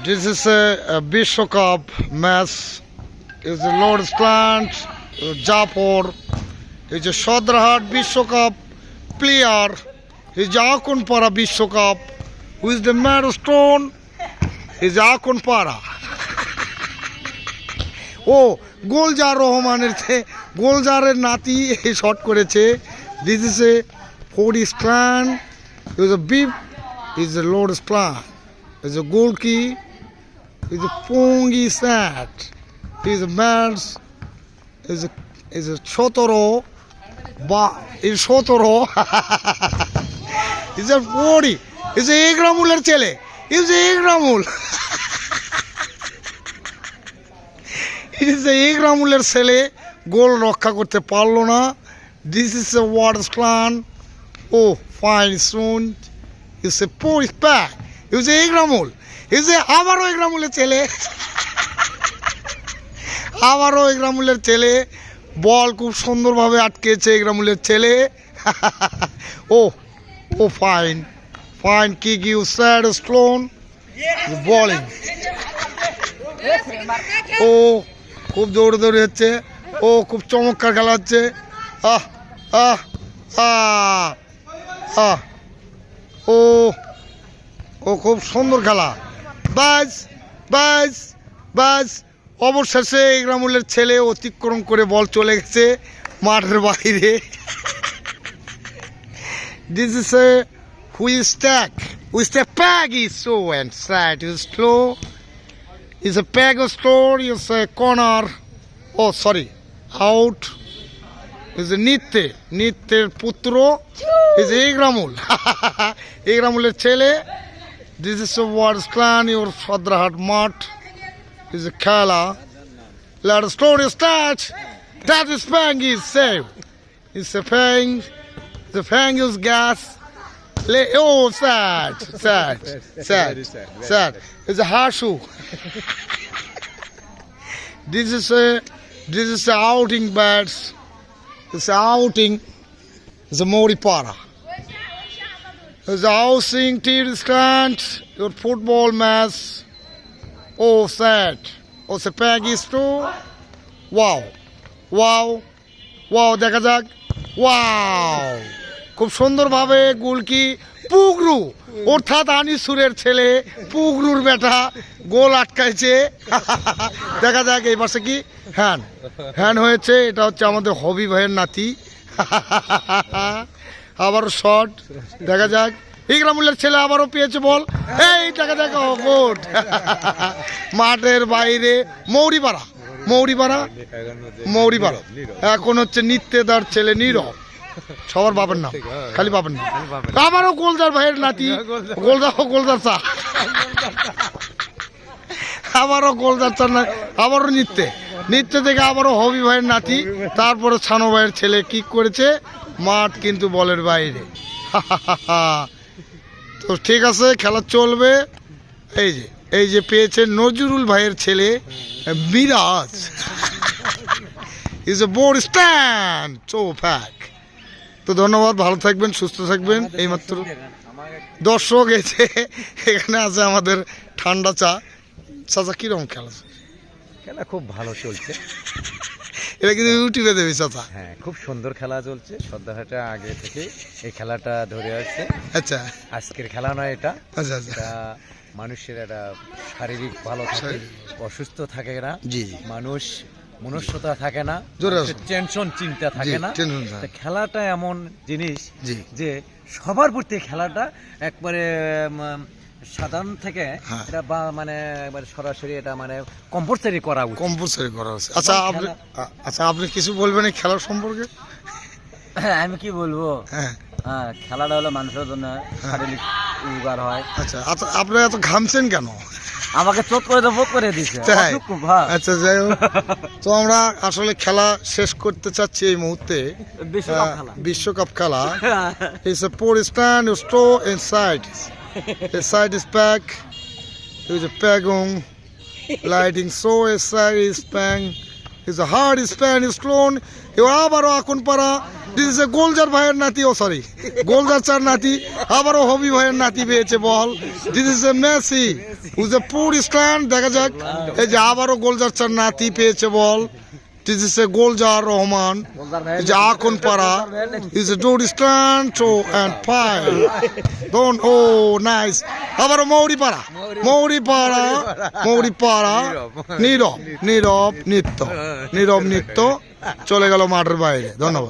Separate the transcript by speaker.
Speaker 1: This is a Bishop Cup match. Is the Lord's plant, Japur. Is a Shadrahat Bishop Cup player. Is Akunpara Bishop Cup. Who is the Marstone? Is Akunpara. ও গোলজার রহমানের গোলজারের নাতি এই shot করেছে। This is a forty strand is a beep is a load strand is a goal কি is a পঙ্গি sat is a match is a 17 বা is 17 is a 40 is a ইগ্রামুলের ছেলে is a ইগ্রামুল ইগ্রামুলের ছেলে গোল রক্ষা করতে পারলো না। This is a words plan ও fine soon is a post pack is a Igramul is a আবারও ইগ্রামুলের ছেলে আবারও ইগ্রামুলের ছেলে বল খুব সুন্দরভাবে আটকেছে ইগ্রামুলের ছেলে। ও ও fine fine kick you sad stone bowling. ও খুব দৌড়ে দৌড়ে হচ্ছে। ও খুব চমৎকার খেলা হচ্ছে। আহ আহ আহ আহ ও ও খুব সুন্দর খেলা। বাস বাস বাস অবশেষে ইগ্রামুলের ছেলে অতিক্রম করে বল চলে গেছে মাঠের বাইরে। This is a wheel stack with a peg is so and sat is slow is a peg store, is a corner, oh sorry, out, is a Nittir Putro, is a Igramul, Igramuler Chele, this is a word clan, your Shadrahat Mat, is a Kala, let the story start, that is Pang is saved, it's a Pang, the Pang is gas, oh sad, it's a Harshu. This is a outing bats. It's a outing. It's a Moripara. It's a housing team stand. Your football match. Oh sad. Oh se Peggy's too. Wow. Wow. Wow. দেখা যাক. Wow. খুব সুন্দরভাবে গোলকি পুগরু অর্থাৎ আনিসুরের ছেলে পুগরুর বেটা গোল আটকাইছে। দেখা যাক এই পাশে কি হ্যান হ্যান হয়েছে। এটা হচ্ছে আমাদের হবি ভাইয়ের নাতি। আবারও শট দেখা যাক ইগ্রামুলের ছেলে আবারও পেয়েছে বল। এই দেখা যাক গোল মাঠের বাইরে মৌরিপাড়া এখন হচ্ছে নিত্যদার ছেলে নীরব সবার বাবার নাম খালি বাবার নাম। আবারও গোলদার ভাইয়ের নাতি গোলদার চা আবারও গোলদার চা আবারও নৃত্য থেকে আবারও হবি ভাইয়ের নাতি তারপরে ছানো ভাইয়ের ছেলে কিক করেছে মাঠ কিন্তু বলের বাইরে। তো ঠিক আছে খেলা চলবে। এই যে পেয়েছে নজরুল ভাইয়ের ছেলে Miraj is a board stand চো প্যাক। তো ধন্যবাদ, ভালো থাকবেন, সুস্থ থাকবেন। এইমাত্র দর্শক এসে এখানে আছে আমাদের ঠান্ডা চা। চাচা কিরকম খেলা
Speaker 2: খুব ভালো চলছে।
Speaker 1: এটা কিন্তু ইউটিউবে দেবে চাচা।
Speaker 2: হ্যাঁ খুব সুন্দর খেলা চলছে। সদ্যহাটা আগে থেকে এই খেলাটা ধরে আসছে।
Speaker 1: আচ্ছা
Speaker 2: আজকের খেলা নয় এটা।
Speaker 1: আচ্ছা আচ্ছা
Speaker 2: মানুষের একটা শারীরিক ভালো থাকে, অসুস্থ থাকে না,
Speaker 1: জি
Speaker 2: মানুষ মনুষ্যতা থাকে না, টেনশন চিন্তা থাকে না। খেলাটা এমন জিনিস যে সবার প্রতি খেলাটা একবারে সাধারণ থেকে এটা মানে সরাসরি এটা মানে কম্পালসারি করা উচিত।
Speaker 1: আচ্ছা আপনি কিছু বলবেন এই খেলার সম্পর্কে?
Speaker 3: আমি কি বলবো, খেলাটা হলো মানুষের জন্য শারীরিক উপকার হয়।
Speaker 1: আচ্ছা আপনি এত ঘামছেন কেন?
Speaker 3: আমাকে চোট করে দিচ্ছে।
Speaker 1: আচ্ছা যাই হোক, তো আমরা আসলে খেলা শেষ করতে চাচ্ছি এই মুহূর্তে। বিশ্বকাপ খেলা is a poor stand you store inside is pack is a pagong lighting so inside is pang is a hard Spanish clone. এবার আবারও এখন পারা, দিস ইজ এ গোলজার ভাইয়ের নাতি, ও সরি গোলজার চার নাতি, আবারও হবি ভাইয়ের নাতি পেয়েছে বল। This is a Messi with a poor stand. দেখা যাক, এই যে আবারও গোলজার চার নাতি পেয়েছে বল। This is a Goljar Rahman. Is Akon Para. Is a Dodi stand and fire. Don't, oh, nice. Abaro Mauri Para. Mauri Para. Mauri Para. Nirop Nitto. চলে গেল মাঠের বাইরে। ধন্যবাদ।